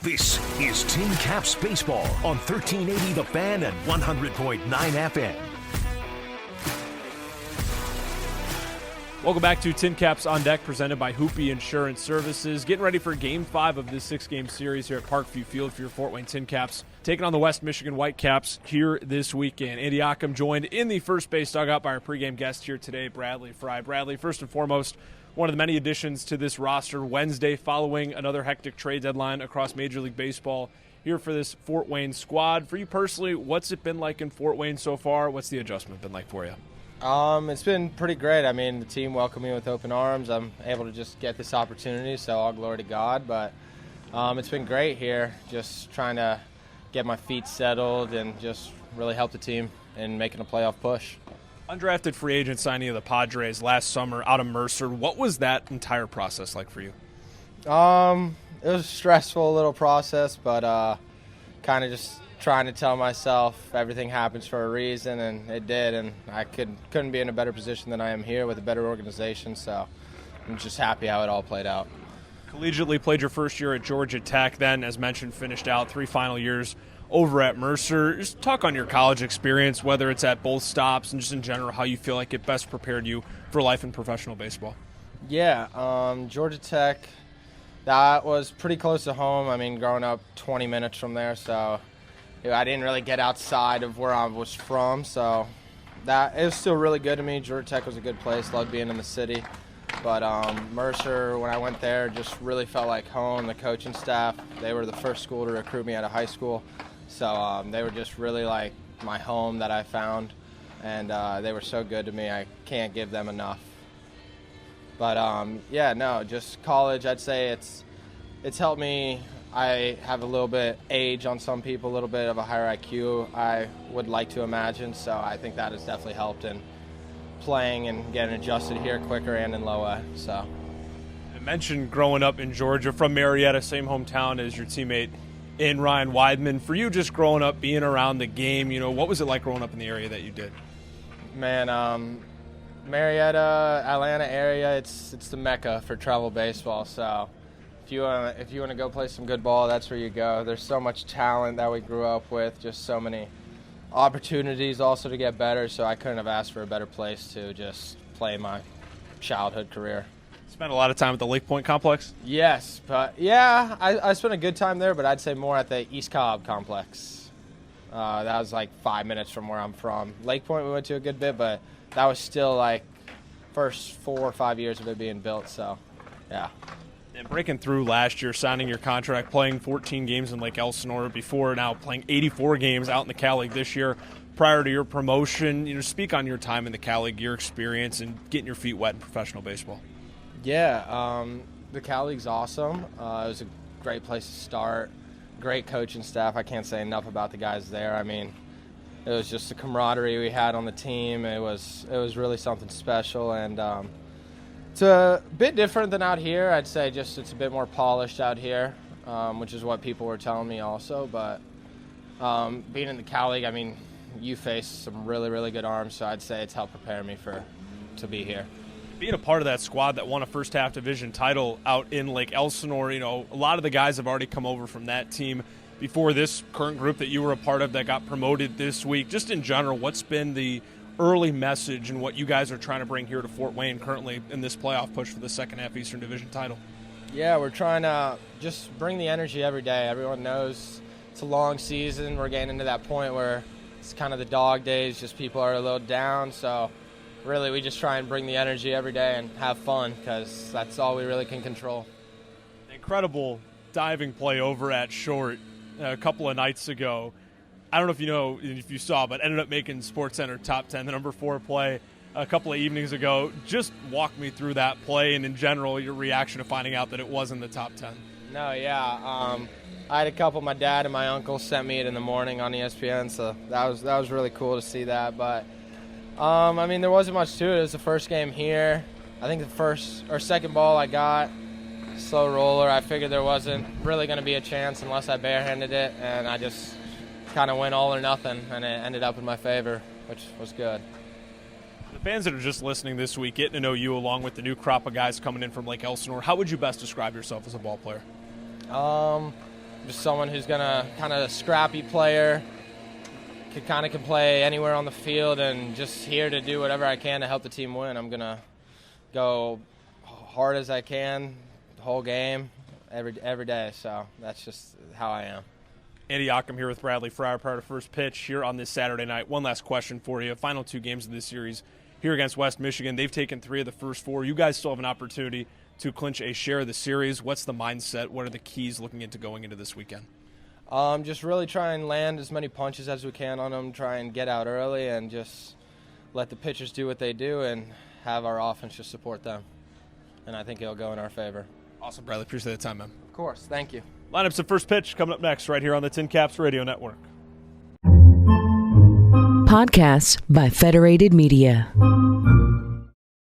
This is Tin Caps Baseball on 1380 The Fan and 100.9 FM. Welcome back to Tin Caps on Deck, presented by Hoopy Insurance Services. Getting ready for Game 5 of this 6-game series here at Parkview Field for your Fort Wayne Tin Caps, taking on the West Michigan Whitecaps here this weekend. Andy Ockham joined in the first base dugout by our pregame guest here today, Bradley Frye. Bradley, first and foremost, one of the many additions to this roster Wednesday following another hectic trade deadline across Major League Baseball here for this Fort Wayne squad. For you personally, what's it been like in Fort Wayne so far? What's the adjustment been like for you? It's been pretty great. I mean, the team welcomed me with open arms. I'm able to just get this opportunity, so all glory to God. But it's been great here, just trying to get my feet settled and just really help the team in making a playoff push. Undrafted free agent signing of the Padres last summer out of Mercer. What was that entire process like for you? It was a stressful little process, but kind of just trying to tell myself everything happens for a reason, and it did, and I couldn't be in a better position than I am here with a better organization, so I'm just happy how it all played out. Collegiately played your first year at Georgia Tech, then, as mentioned, finished out 3 final years over at Mercer. Just talk on your college experience, whether it's at both stops and just in general how you feel like it best prepared you for life in professional baseball. Yeah, Georgia Tech, that was pretty close to home. I mean, growing up 20 minutes from there, so I didn't really get outside of where I was from, so that it was still really good to me. Georgia Tech was a good place, loved being in the city. But Mercer, when I went there, just really felt like home. The coaching staff, they were the first school to recruit me out of high school. So they were just really like my home that I found, and they were so good to me. I can't give them enough. But just college, I'd say it's helped me. I have a little bit age on some people, a little bit of a higher IQ, I would like to imagine. So I think that has definitely helped in playing and getting adjusted here quicker and in low A. So I mentioned growing up in Georgia, from Marietta, same hometown as your teammate in Ryan Weidman. For you, just growing up, being around the game, what was it like growing up in the area that you did? Man, Marietta, Atlanta area, it's the mecca for travel baseball. So if you want to go play some good ball, that's where you go. There's so much talent that we grew up with, just so many opportunities also to get better. So I couldn't have asked for a better place to just play my childhood career. Spent a lot of time at the Lake Point complex? Yes, but yeah, I spent a good time there, but I'd say more at the East Cobb complex. That was like 5 minutes from where I'm from. Lake Point we went to a good bit, but that was still like first 4 or 5 years of it being built, so yeah. And breaking through last year, signing your contract, playing 14 games in Lake Elsinore before, now playing 84 games out in the Cal League this year prior to your promotion. Speak on your time in the Cal League, your experience, and getting your feet wet in professional baseball. Yeah, the Cal League's awesome. It was a great place to start. Great coaching staff. I can't say enough about the guys there. I mean, it was just the camaraderie we had on the team. It was really something special, and it's a bit different than out here. I'd say just it's a bit more polished out here, which is what people were telling me also. But being in the Cal League, I mean, you face some really, really good arms, so I'd say it's helped prepare me to be here. Being a part of that squad that won a first-half division title out in Lake Elsinore, a lot of the guys have already come over from that team before this current group that you were a part of that got promoted this week. Just in general, what's been the early message and what you guys are trying to bring here to Fort Wayne currently in this playoff push for the second-half Eastern Division title? Yeah, we're trying to just bring the energy every day. Everyone knows it's a long season. We're getting into that point where it's kind of the dog days, just people are a little down, so really, we just try and bring the energy every day and have fun because that's all we really can control. Incredible diving play over at short a couple of nights ago. I don't know if you saw, but ended up making SportsCenter Top 10, the number 4 play a couple of evenings ago. Just walk me through that play and, in general, your reaction to finding out that it was in the top 10. No, yeah. I had a couple. My dad and my uncle sent me it in the morning on ESPN, so that was really cool to see that. But I mean, there wasn't much to it. It was the first game here. I think the first or second ball I got, slow roller. I figured there wasn't really going to be a chance unless I barehanded it, and I just kind of went all or nothing, and it ended up in my favor, which was good. The fans that are just listening this week, getting to know you along with the new crop of guys coming in from Lake Elsinore, how would you best describe yourself as a ball player? just someone who's gonna kind of a scrappy player, can play anywhere on the field, and just here to do whatever I can to help the team win. I'm gonna go hard as I can the whole game, every day. So that's just how I am. Andy Ockham here with Bradley Frye prior to first pitch here on this Saturday night. One last question for you. Final 2 games of this series here against West Michigan. They've taken 3 of the first 4. You guys still have an opportunity to clinch a share of the series. What's the mindset? What are the keys looking into going into this weekend? Just really try and land as many punches as we can on them, try and get out early, and just let the pitchers do what they do and have our offense just support them. And I think it'll go in our favor. Awesome, Bradley. Appreciate the time, man. Of course. Thank you. Lineups of first pitch coming up next right here on the Tin Caps Radio Network. Podcasts by Federated Media.